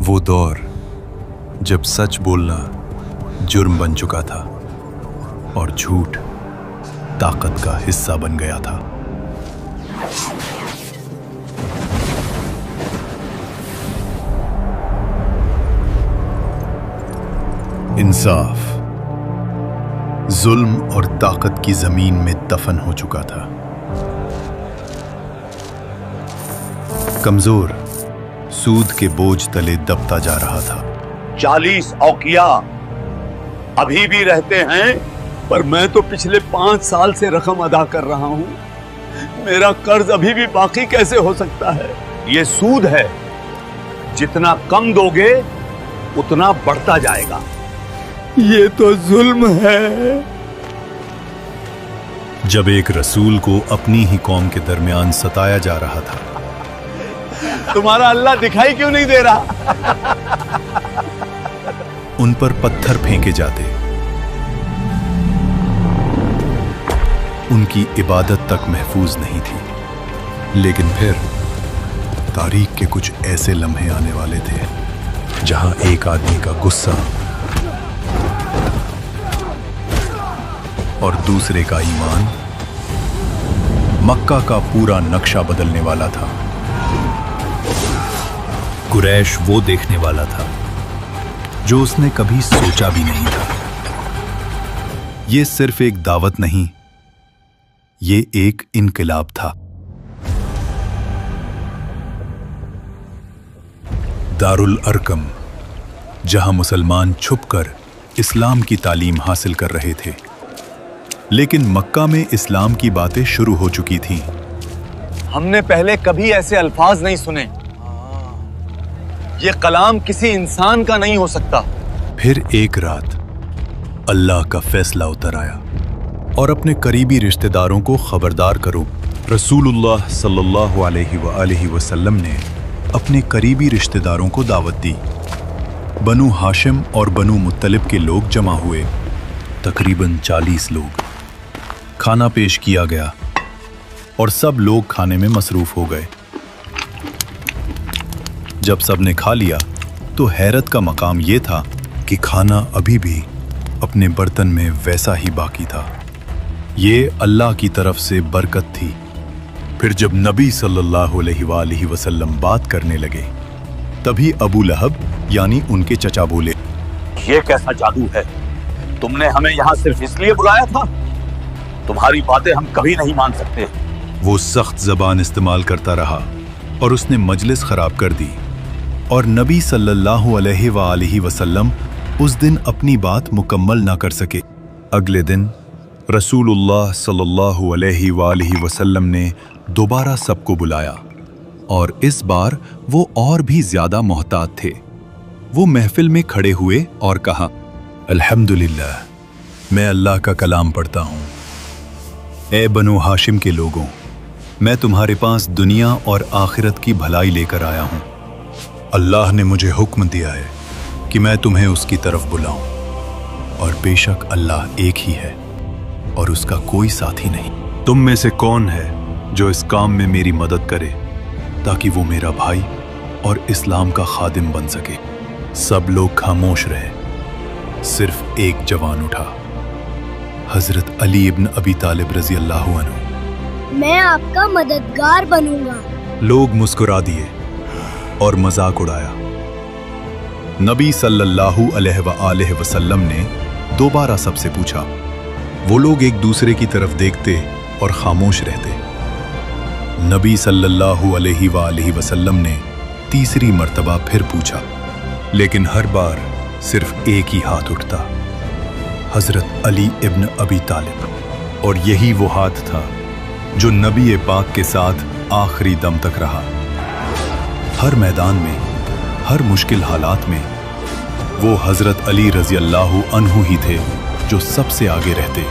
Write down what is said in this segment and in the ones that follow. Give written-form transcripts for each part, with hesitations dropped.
वो दौर जब सच बोलना जुर्म बन चुका था और झूठ ताकत का हिस्सा बन गया था। इंसाफ जुल्म और ताकत की जमीन में दफन हो चुका था। कमजोर सूद के बोझ तले दबता जा रहा था। 40 औकिया अभी भी रहते हैं, पर मैं तो पिछले 5 साल से रकम अदा कर रहा हूं। मेरा कर्ज अभी भी बाकी कैसे हो सकता है? ये सूद है, जितना कम दोगे उतना बढ़ता जाएगा। ये तो जुल्म है। जब एक रसूल को अपनी ही कौम के दरमियान सताया जा रहा था, तुम्हारा अल्लाह दिखाई क्यों नहीं दे रहा? उन पर पत्थर फेंके जाते, उनकी इबादत तक महफूज नहीं थी। लेकिन फिर तारीख के कुछ ऐसे लम्हे आने वाले थे जहां एक आदमी का गुस्सा और दूसरे का ईमान मक्का का पूरा नक्शा बदलने वाला था। कुरैश वो देखने वाला था जो उसने कभी सोचा भी नहीं था। ये सिर्फ एक दावत नहीं, ये एक इनकलाब था। दारुल अरकम, जहां मुसलमान छुपकर इस्लाम की तालीम हासिल कर रहे थे, लेकिन मक्का में इस्लाम की बातें शुरू हो चुकी थीं। हमने पहले कभी ऐसे अल्फाज नहीं सुने। ये कलाम किसी इंसान का नहीं हो सकता। फिर एक रात अल्लाह का फैसला उतर आया और अपने करीबी रिश्तेदारों को खबरदार करो। रसूलुल्लाह सल्लल्लाहु अलैहि वसल्लम ने अपने करीबी रिश्तेदारों को दावत दी। बनु हाशिम और बनु मुत्तलिब के लोग जमा हुए, तकरीबन 40 लोग। खाना पेश किया गया और सब लोग खाने में मसरूफ हो गए। जब सब ने खा लिया तो हैरत का मकाम यह था कि खाना अभी भी अपने बर्तन में वैसा ही बाकी था। ये अल्लाह की तरफ से बरकत थी। फिर जब नबी सल्लल्लाहु अलैहि वसल्लम बात करने लगे, तभी अबू लहब यानी उनके चचा बोले, ये कैसा जादू है? तुमने हमें यहाँ सिर्फ इसलिए बुलाया था? तुम्हारी बातें हम कभी नहीं मान सकते। वो सख्त जबान इस्तेमाल करता रहा और उसने मजलिस खराब कर दी, और नबी सल्लल्लाहु अलैहि वसल्लम उस दिन अपनी बात मुकम्मल ना कर सके। अगले दिन रसूलुल्लाह सल्लल्लाहु अलैहि वसल्लम ने दोबारा सबको बुलाया, और इस बार वो और भी ज्यादा मोहतात थे। वो महफिल में खड़े हुए और कहा, अल्हम्दुलिल्लाह, मैं अल्लाह का कलाम पढ़ता हूँ। ए बनु हाशिम के लोगों, मैं तुम्हारे पास दुनिया और आखिरत की भलाई लेकर आया हूँ। अल्लाह ने मुझे हुक्म दिया है कि मैं तुम्हें उसकी तरफ बुलाऊं, और बेशक अल्लाह एक ही है और उसका कोई साथी नहीं। तुम में से कौन है जो इस काम में मेरी मदद करे ताकि वो मेरा भाई और इस्लाम का खादिम बन सके? सब लोग खामोश रहे। सिर्फ एक जवान उठा, हजरत अली इब्न अबी तालिब रजी अल्लाहु अन्हु। मैं आपका मददगार बनूंगा। लोग मुस्कुरा दिए और मजाक उड़ाया। नबी सल्लल्लाहु अलैहि वसल्लम ने दोबारा सबसे पूछा। वो लोग एक दूसरे की तरफ देखते और खामोश रहते। नबी सल्लल्लाहु अलैहि वसल्लम ने तीसरी मर्तबा फिर पूछा, लेकिन हर बार सिर्फ एक ही हाथ उठता, हजरत अली इब्न अबी तालिब। और यही वो हाथ था जो नबी पाक के साथ आखिरी दम तक रहा। हर मैदान में, हर मुश्किल हालात में वो हजरत अली रजी अल्लाहु अन्हु ही थे जो सबसे आगे रहते।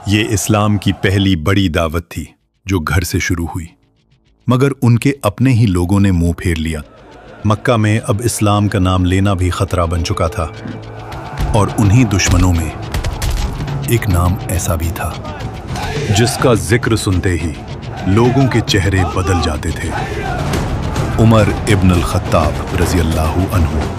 ये इस्लाम की पहली बड़ी दावत थी जो घर से शुरू हुई, मगर उनके अपने ही लोगों ने मुंह फेर लिया। मक्का में अब इस्लाम का नाम लेना भी खतरा बन चुका था, और उन्हीं दुश्मनों में एक नाम ऐसा भी था जिसका जिक्र सुनते ही लोगों के चेहरे बदल जाते थे। उमर इब्न अल खत्ताब रजी अल्लाहु अन्हु।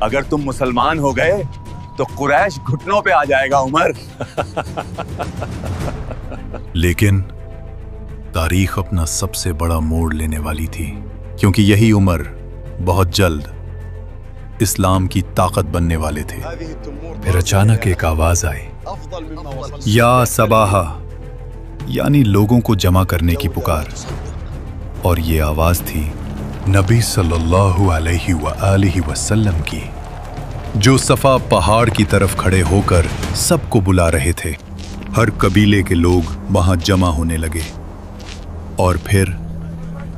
अगर तुम मुसलमान हो गए तो कुरैश घुटनों पे आ जाएगा उमर। लेकिन तारीख अपना सबसे बड़ा मोड़ लेने वाली थी, क्योंकि यही उमर बहुत जल्द इस्लाम की ताकत बनने वाले थे। फिर अचानक एक आवाज आई, या सबाहा, यानी लोगों को जमा करने की पुकार। और ये आवाज थी नबी सल्लल्लाहु अलैहि वआलिहि वसल्लम की, जो सफा पहाड़ की तरफ खड़े होकर सबको बुला रहे थे। हर कबीले के लोग वहां जमा होने लगे और फिर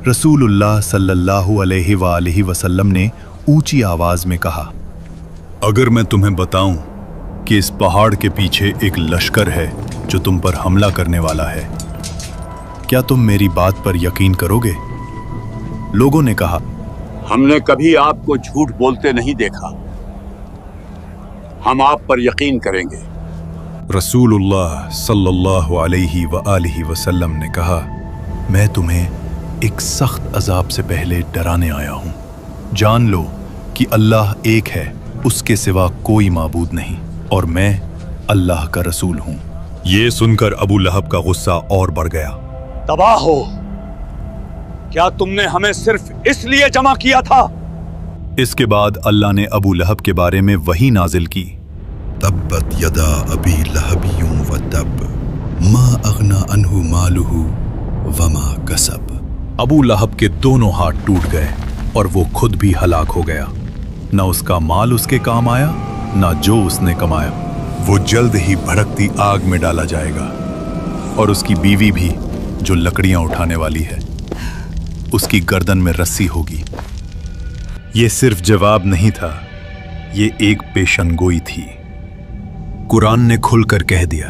रसूलुल्लाह सल्लल्लाहु अलैहि वआलिहि वसल्लम ने ऊंची आवाज में कहा, अगर मैं तुम्हें बताऊं कि इस पहाड़ के पीछे एक लश्कर है जो तुम पर हमला करने वाला है, क्या तुम मेरी बात पर यकीन करोगे? लोगों ने कहा, हमने कभी आपको झूठ बोलते नहीं देखा, हम आप पर यकीन करेंगे। रसूलुल्लाह सल्लल्लाहु अलैहि वआलिहि वसल्लम ने कहा, मैं तुम्हें एक सख्त अजाब से पहले डराने आया हूं। जान लो कि अल्लाह एक है, उसके सिवा कोई माबूद नहीं, और मैं अल्लाह का रसूल हूं। ये सुनकर अबू लहब का गुस्सा और बढ़ गया। तबाह हो, क्या तुमने हमें सिर्फ इसलिए जमा किया था? इसके बाद अल्लाह ने अबू लहब के बारे में वही नाजिल की, तब्बत यदा अबी लहबियुं व तब मा अगना अन्हु मालुहु वमा कसब। अबू लहब के दोनों हाथ टूट गए और वो खुद भी हलाक हो गया। न उसका माल उसके काम आया, न जो उसने कमाया। वो जल्द ही भड़कती आग में डाला जाएगा, और उसकी बीवी भी जो लकड़ियां उठाने वाली है, उसकी गर्दन में रस्सी होगी। ये सिर्फ जवाब नहीं था, ये एक पेशनगोई थी। कुरान ने खुलकर कह दिया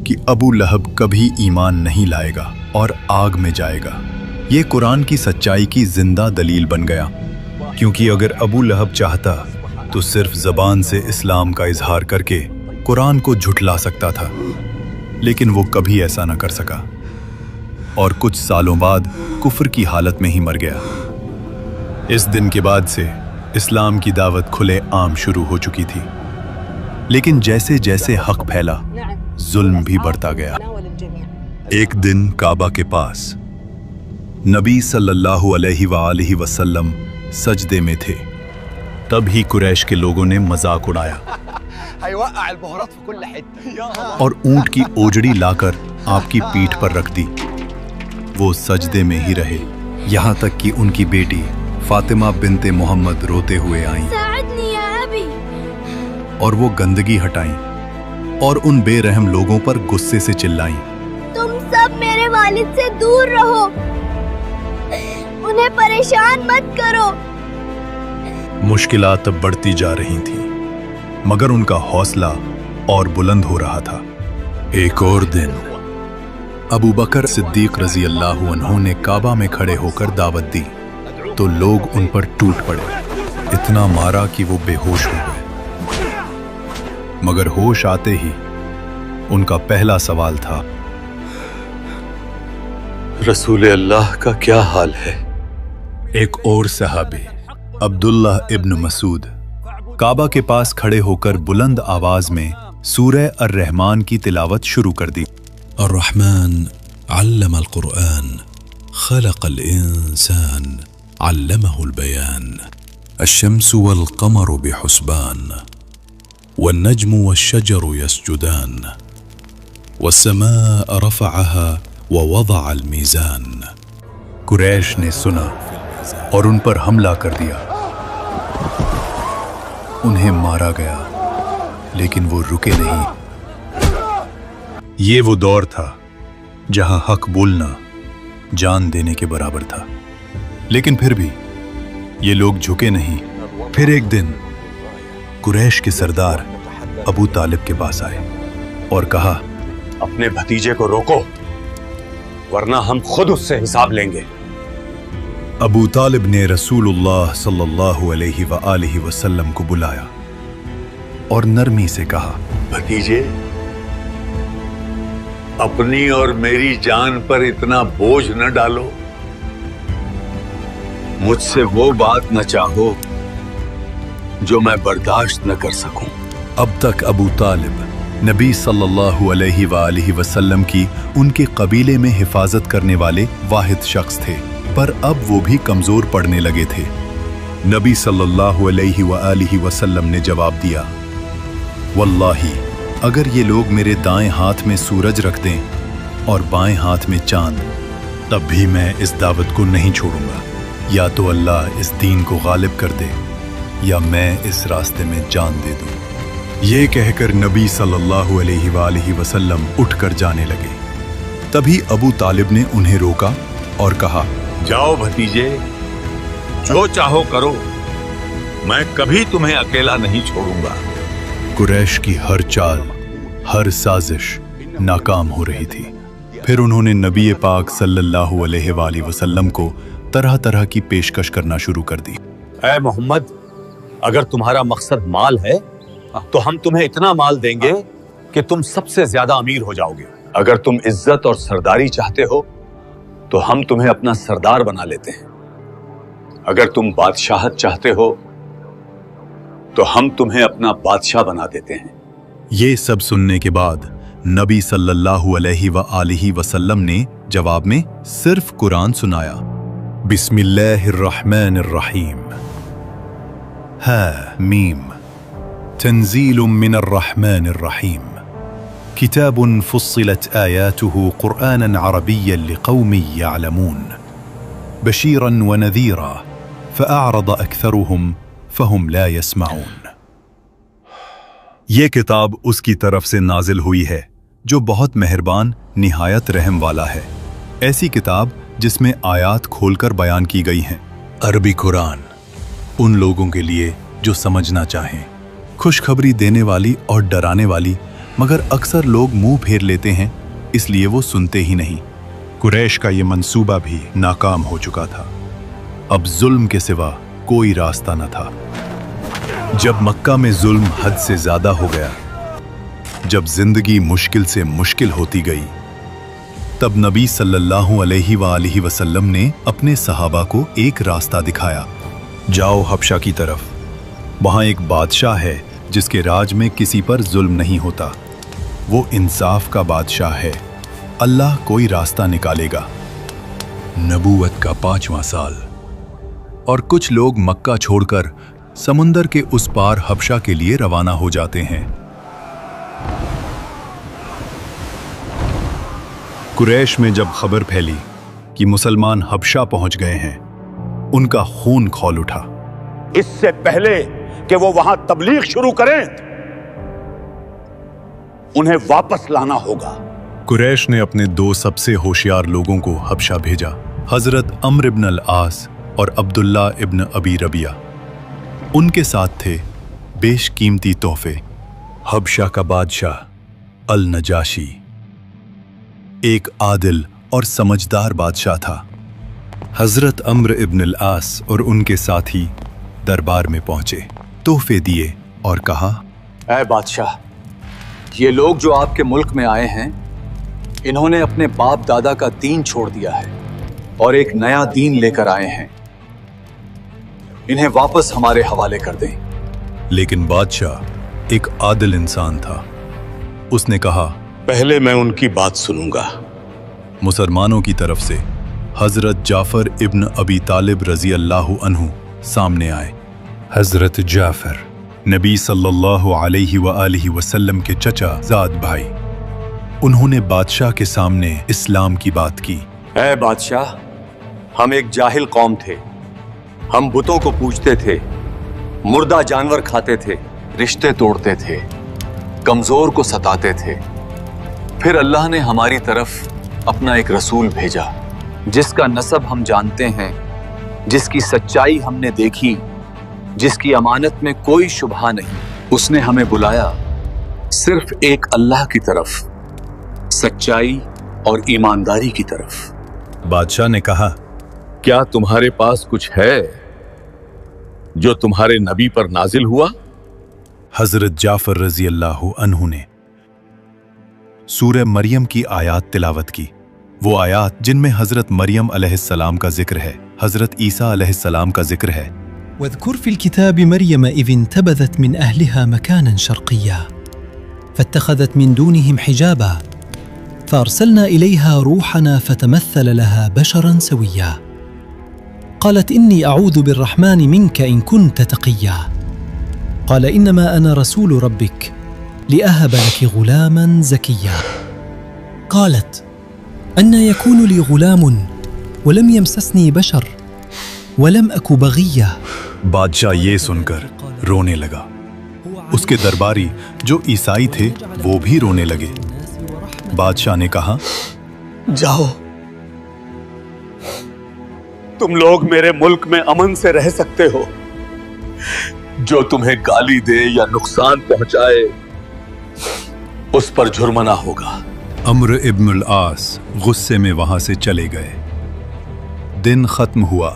कि अबू लहब कभी ईमान नहीं लाएगा और आग में जाएगा। ये कुरान की सच्चाई की जिंदा दलील बन गया, क्योंकि अगर अबू लहब चाहता तो सिर्फ जबान से इस्लाम का इजहार करके कुरान को झुठला सकता था, लेकिन वो कभी ऐसा न कर सका और कुछ सालों बाद कुफ्र की हालत में ही मर गया। इस दिन के बाद से इस्लाम की दावत खुले आम शुरू हो चुकी थी, लेकिन जैसे जैसे हक फैला, जुल्म भी बढ़ता गया। एक दिन काबा के पास नबी सल्लल्लाहु अलैहि वआलिहि वसल्लम सजदे में थे, तभी कुरैश के लोगों ने मजाक उड़ाया और ऊंट की ओजड़ी लाकर आपकी पीठ पर रख दी। वो सजदे में ही रहे, यहाँ तक कि उनकी बेटी फातिमा बिनते मोहम्मद रोते हुए आईं और वो गंदगी हटाईं और उन बेरहम लोगों पर गुस्से से चिल्लाईं, तुम सब मेरे वालिद से दूर रहो, उन्हें परेशान मत करो। मुश्किलात अब बढ़ती जा रही थीं, मगर उनका हौसला और बुलंद हो रहा था। एक और दिन अबू बकर सिद्दीक रजी अल्लाहु अन्हु ने काबा में खड़े होकर दावत दी, तो लोग उन पर टूट पड़े, इतना मारा कि वो बेहोश हो गए। मगर होश आते ही उनका पहला सवाल था, रसूल अल्लाह का क्या हाल है? एक और सहाबी अब्दुल्लाह इब्न मसूद काबा के पास खड़े होकर बुलंद आवाज में सूरह अर्रहमान की तिलावत शुरू कर दी। अर्रहमान अल्लमल कुरआन खलक़ल इंसान अल्लमहुल बयान अश्शम्सु वल क़मरु बिहुस्बान वन्नज्मु वश्शजरु यस्जुदान वस्समाअ रफ़अहा ववज़अल मीज़ान। कुरैश ने सुना और उन पर हमला कर दिया। उन्हें मारा गया, लेकिन वो रुके नहीं। ये वो दौर था जहां हक बोलना जान देने के बराबर था, लेकिन फिर भी ये लोग झुके नहीं। फिर एक दिन कुरैश के सरदार अबू तालिब के पास आए और कहा, अपने भतीजे को रोको, वरना हम खुद उससे हिसाब लेंगे। अबू तालिब ने रसूलुल्लाह सल्लल्लाहु अलैहि वआलिहि वसल्लम को बुलाया और नरमी से कहा, भतीजे, अपनी और मेरी जान पर इतना बोझ न डालो। मुझसे वो बात न चाहो जो मैं बर्दाश्त न कर सकूं। अब तक अबू तालिब नबी सल्लल्लाहु अलैहि वसल्लम की उनके कबीले में हिफाजत करने वाले वाहिद शख्स थे, पर अब वो भी कमजोर पड़ने लगे थे। नबी सल्लल्लाहु अलैहि वसल्लम ने जवाब दिया, वल्लाही, अगर ये लोग मेरे दाएं हाथ में सूरज रख दें और बाएं हाथ में चांद, तब भी मैं इस दावत को नहीं छोड़ूंगा। या तो अल्लाह इस दीन को गालिब कर दे या मैं इस रास्ते में जान दे दूं। ये कहकर नबी सल्लल्लाहु अलैहि वसल्लम उठकर जाने लगे। तभी अबू तालिब ने उन्हें रोका और कहा, जाओ भतीजे, जो चाहो करो, मैं कभी तुम्हें अकेला नहीं छोड़ूंगा। कुरैश की हर चाल, हर साजिश नाकाम हो रही थी। फिर उन्होंने नबी पाक सल्लल्लाहु अलैहि वसल्लम को तरह तरह की पेशकश करना शुरू कर दी। ऐ मोहम्मद, अगर तुम्हारा मकसद माल है तो हम तुम्हें इतना माल देंगे कि तुम सबसे ज्यादा अमीर हो जाओगे। अगर तुम इज्जत और सरदारी चाहते हो तो हम तुम्हें अपना सरदार बना लेते हैं। अगर तुम बादशाहत चाहते हो तो हम तुम्हें अपना बादशाह बना देते हैं। ये सब सुनने के बाद नबी सल्लल्लाहु अलैहि वसल्लम ने जवाब में सिर्फ कुरान सुनाया, बिस्मिल्लाहिर्रहमानिर्रहीम, हा मीम, तंजीलुम मिनर्रहमानिर्रहीम, किताबुन फुस्सिलत आयातुहु कुरआनन अरबिय्यन लिक़ौमिन यअलमून, बशीरन व नज़ीरा, फ़अअरद अक्सरुहुम फ़हुम ला यस्मऊन। ये किताब उसकी तरफ से नाजिल हुई है जो बहुत मेहरबान निहायत रहम वाला है। ऐसी किताब जिसमें आयात खोलकर बयान की गई हैं। अरबी कुरान उन लोगों के लिए जो समझना चाहें, खुशखबरी देने वाली और डराने वाली, मगर अक्सर लोग मुंह फेर लेते हैं, इसलिए वो सुनते ही नहीं। कुरैश का ये मंसूबा भी नाकाम हो चुका था। अब जुल्म के सिवा कोई रास्ता न था। जब मक्का में जुल्म हद से ज्यादा हो गया, जब जिंदगी मुश्किल से मुश्किल होती गई, तब नबी सल्लल्लाहु अलैहि वसल्लम ने अपने सहाबा को एक रास्ता दिखाया। जाओ हबशा की तरफ, वहां एक बादशाह है जिसके राज में किसी पर जुल्म नहीं होता। वो इंसाफ का बादशाह है। अल्लाह कोई रास्ता निकालेगा। नबूवत का 5वां साल, और कुछ लोग मक्का छोड़कर समुंदर के उस पार हबशा के लिए रवाना हो जाते हैं। कुरैश में जब खबर फैली कि मुसलमान हबशा पहुंच गए हैं, उनका खून खौल उठा। इससे पहले कि वो वहां तबलीग शुरू करें, उन्हें वापस लाना होगा। कुरैश ने अपने 2 सबसे होशियार लोगों को हबशा भेजा, हजरत अम्र इब्न अल आस और अब्दुल्ला इब्न अबी रबिया। उनके साथ थे बेशकीमती तोहफे। हबशा का बादशाह अल नजाशी एक आदिल और समझदार बादशाह था। हजरत अम्र इब्न अल आस और उनके साथी दरबार में पहुंचे, तोहफे दिए और कहा, ऐ बादशाह, ये लोग जो आपके मुल्क में आए हैं, इन्होंने अपने बाप दादा का दीन छोड़ दिया है और एक नया दीन लेकर आए हैं। इन्हें वापस हमारे हवाले कर दें। लेकिन बादशाह एक आदिल इंसान था। उसने कहा, पहले मैं उनकी बात सुनूंगा। मुसलमानों की तरफ से हजरत जाफर इब्न अबी तालिब रजी अल्लाह अन्हु सामने आए। हजरत जाफर नबी सल्लल्लाहु अलैहि वसल्लम के चचा जाद भाई। उन्होंने बादशाह के सामने इस्लाम की बात की। ऐ बादशाह, हम एक जाहिल कौम थे। हम बुतों को पूजते थे, मुर्दा जानवर खाते थे, रिश्ते तोड़ते थे, कमजोर को सताते थे। फिर अल्लाह ने हमारी तरफ अपना एक रसूल भेजा, जिसका नसब हम जानते हैं, जिसकी सच्चाई हमने देखी, जिसकी अमानत में कोई शुबहा नहीं। उसने हमें बुलाया सिर्फ एक अल्लाह की तरफ, सच्चाई और ईमानदारी की तरफ। बादशाह ने कहा, क्या तुम्हारे पास कुछ है जो तुम्हारे नबी पर नाजिल हुआ? हजरत जाफर रजी अल्लाह अन्हु ने सूरह मरियम की आयात तिलावत की, वो आयात जिनमें हजरत मरियम अलैहिस्सलाम का जिक्र है, हजरत ईसा अलैहिस्सलाम का जिक्र है। واذكر في الكتاب مريم إذ انتبذت من أهلها مكانا شرقيا فاتخذت من دونهم حجابا فأرسلنا إليها روحنا فتمثل لها بشرا سويا قالت إني أعوذ بالرحمن منك إن كنت تقيا قال إنما أنا رسول ربك لأهب لك غلاما زكيا قالت أن يكون لي غلام ولم يمسسني بشر ولم أك بغيا बादशाह ये सुनकर रोने लगा। उसके दरबारी जो ईसाई थे वो भी रोने लगे। बादशाह ने कहा, जाओ, तुम लोग मेरे मुल्क में अमन से रह सकते हो। जो तुम्हें गाली दे या नुकसान पहुंचाए उस पर जुर्माना होगा। अम्र इब्नुल आस गुस्से में वहां से चले गए। दिन खत्म हुआ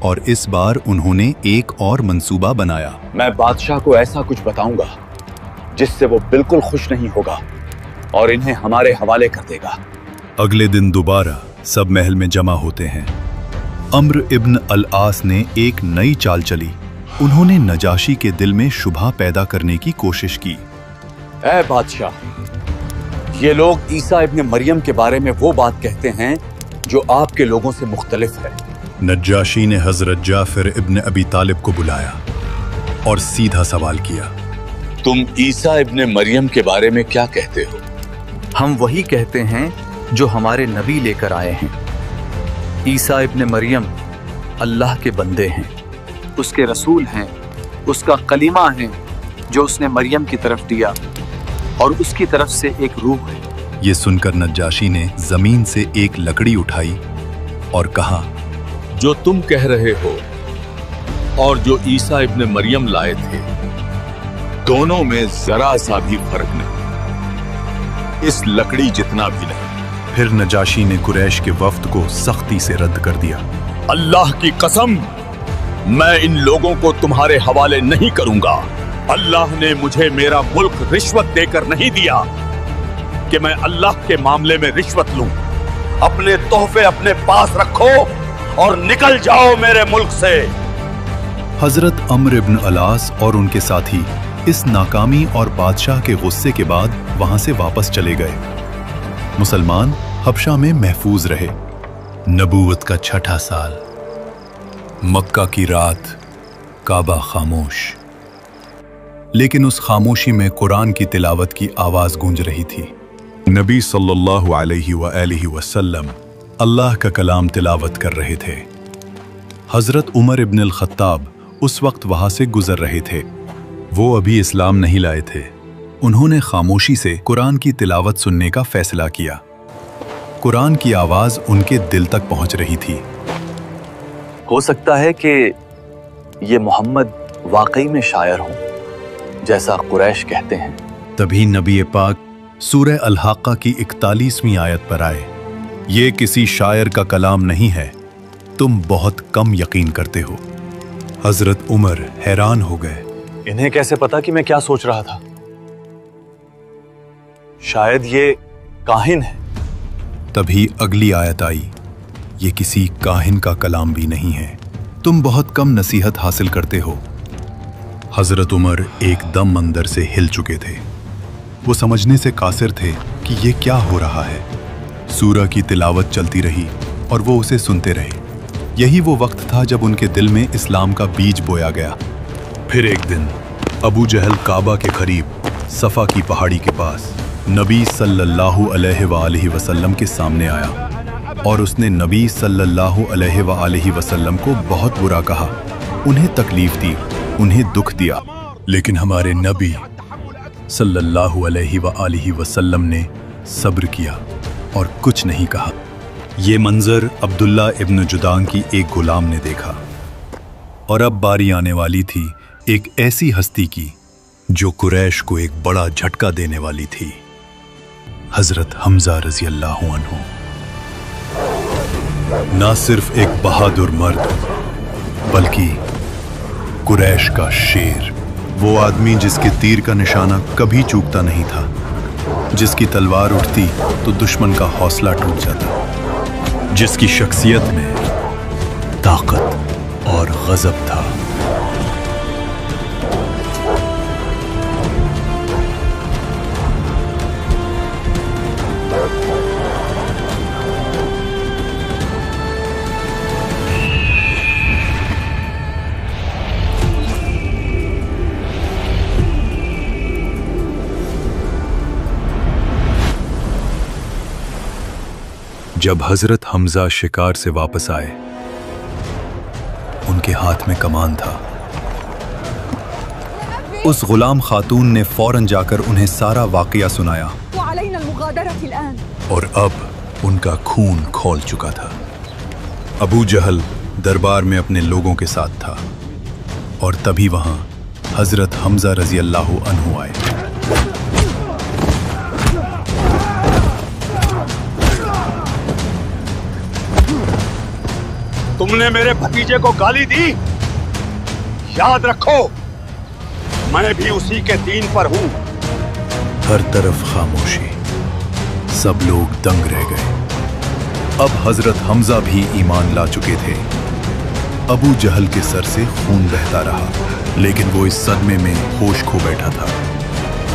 और इस बार उन्होंने एक और मंसूबा बनाया। मैं बादशाह को ऐसा कुछ बताऊंगा जिससे वो बिल्कुल खुश नहीं होगा और इन्हें हमारे हवाले कर देगा। अगले दिन दोबारा सब महल में जमा होते हैं। अम्र इब्न अल आस ने एक नई चाल चली। उन्होंने नजाशी के दिल में शुबा पैदा करने की कोशिश की। ऐ बादशाह, ये लोग ईसा इब्न मरियम के बारे में वो बात कहते हैं जो आपके लोगों से मुख्तलिफ है। नज्जाशी ने हजरत जाफर इब्न अबी तालिब को बुलाया और सीधा सवाल किया, तुम ईसा इब्न मरियम के बारे में क्या कहते हो? हम वही कहते हैं जो हमारे नबी लेकर आए हैं। ईसा इब्न मरियम अल्लाह के बंदे हैं, उसके रसूल हैं, उसका कलीमा है जो उसने मरियम की तरफ दिया और उसकी तरफ से एक रूह है। ये सुनकर नज्जाशी ने जमीन से एक लकड़ी उठाई और कहा, जो तुम कह रहे हो और जो ईसा इब्न मरियम लाए थे, दोनों में जरा सा भी फर्क नहीं, इस लकड़ी जितना भी नहीं। फिर नजाशी ने कुरैश के वफ्द को सख्ती से रद्द कर दिया। अल्लाह की कसम, मैं इन लोगों को तुम्हारे हवाले नहीं करूंगा। अल्लाह ने मुझे मेरा मुल्क रिश्वत देकर नहीं दिया कि मैं अल्लाह के मामले में रिश्वत लूं। अपने तोहफे अपने पास रखो और निकल जाओ मेरे मुल्क से। हजरत अम्र इब्न अलास और उनके साथी इस नाकामी और बादशाह के गुस्से के बाद वहां से वापस चले गए। मुसलमान हबशा में महफूज रहे। नबूवत का छठा साल, मक्का की रात, काबा खामोश, लेकिन उस खामोशी में कुरान की तिलावत की आवाज गूंज रही थी। नबी सल्लल्लाहु अलैहि वसल्लम अल्लाह का कलाम तिलावत कर रहे थे। हजरत उमर इब्न अल खत्ताब उस वक्त वहां से गुजर रहे थे। वो अभी इस्लाम नहीं लाए थे। उन्होंने खामोशी से कुरान की तिलावत सुनने का फैसला किया। कुरान की आवाज उनके दिल तक पहुंच रही थी। हो सकता है कि ये मोहम्मद वाकई में शायर हों, जैसा कुरैश कहते हैं। तभी नबी पाक सूरह अल-हाक़ा की 41वीं आयत पर आए। ये किसी शायर का कलाम नहीं है, तुम बहुत कम यकीन करते हो। हजरत उमर हैरान हो गए। इन्हें कैसे पता कि मैं क्या सोच रहा था? शायद ये काहिन है। तभी अगली आयत आई, ये किसी काहिन का कलाम भी नहीं है, तुम बहुत कम नसीहत हासिल करते हो। हजरत उमर एकदम अंदर से हिल चुके थे। वो समझने से कासिर थे कि ये क्या हो रहा है। सूरह की तिलावत चलती रही और वो उसे सुनते रहे। यही वो वक्त था जब उनके दिल में इस्लाम का बीज बोया गया। फिर एक दिन अबू जहल काबा के करीब सफ़ा की पहाड़ी के पास नबी सल्लल्लाहु अलैहि वसल्लम के सामने आया और उसने नबी सल्लल्लाहु अलैहि वसल्लम को बहुत बुरा कहा। उन्हें तकलीफ दी, उन्हें दुख दिया, लेकिन हमारे नबी सल्लल्लाहु अलैहि वसल्लम ने सब्र किया और कुछ नहीं कहा। ये मंजर अब्दुल्ला इब्न जुदान की एक गुलाम ने देखा। और अब बारी आने वाली थी एक ऐसी हस्ती की जो कुरैश को एक बड़ा झटका देने वाली थी। हजरत हमजा रजी अल्लाह अन्हु। ना सिर्फ एक बहादुर मर्द बल्कि कुरैश का शेर, वो आदमी जिसके तीर का निशाना कभी चूकता नहीं था, जिसकी तलवार उठती तो दुश्मन का हौसला टूट जाता, जिसकी शख्सियत में ताकत और गजब था। जब हजरत हमजा शिकार से वापस आए, उनके हाथ में कमान था। उस गुलाम खातून ने फौरन जाकर उन्हें सारा वाकया सुनाया और अब उनका खून खौल चुका था। अबू जहल दरबार में अपने लोगों के साथ था और तभी वहां हजरत हमजा रजी अल्लाह अन्हु आए। तुमने मेरे भतीजे को गाली दी, याद रखो मैं भी उसी के दीन पर हूं। हर तरफ खामोशी, सब लोग दंग रह गए। अब हजरत हमजा भी ईमान ला चुके थे। अबू जहल के सर से खून बहता रहा, लेकिन वो इस सदमे में होश खो बैठा था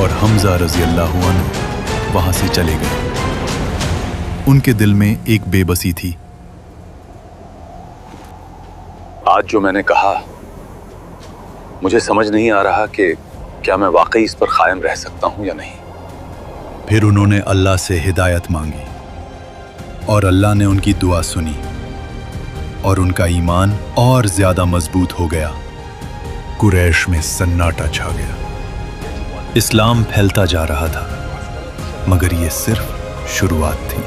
और हमजा रजी अल्लाह अन्हु वहां से चले गए। उनके दिल में एक बेबसी थी। आज जो मैंने कहा, मुझे समझ नहीं आ रहा कि क्या मैं वाकई इस पर कायम रह सकता हूं या नहीं। फिर उन्होंने अल्लाह से हिदायत मांगी और अल्लाह ने उनकी दुआ सुनी और उनका ईमान और ज्यादा मजबूत हो गया। कुरैश में सन्नाटा छा गया। इस्लाम फैलता जा रहा था, मगर ये सिर्फ शुरुआत थी।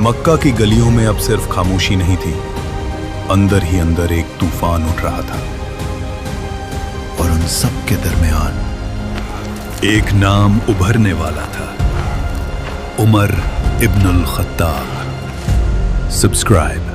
मक्का की गलियों में अब सिर्फ खामोशी नहीं थी, अंदर ही अंदर एक तूफान उठ रहा था और उन सब के दरमियान एक नाम उभरने वाला था, उमर इब्नुल खत्ताब। सब्सक्राइब।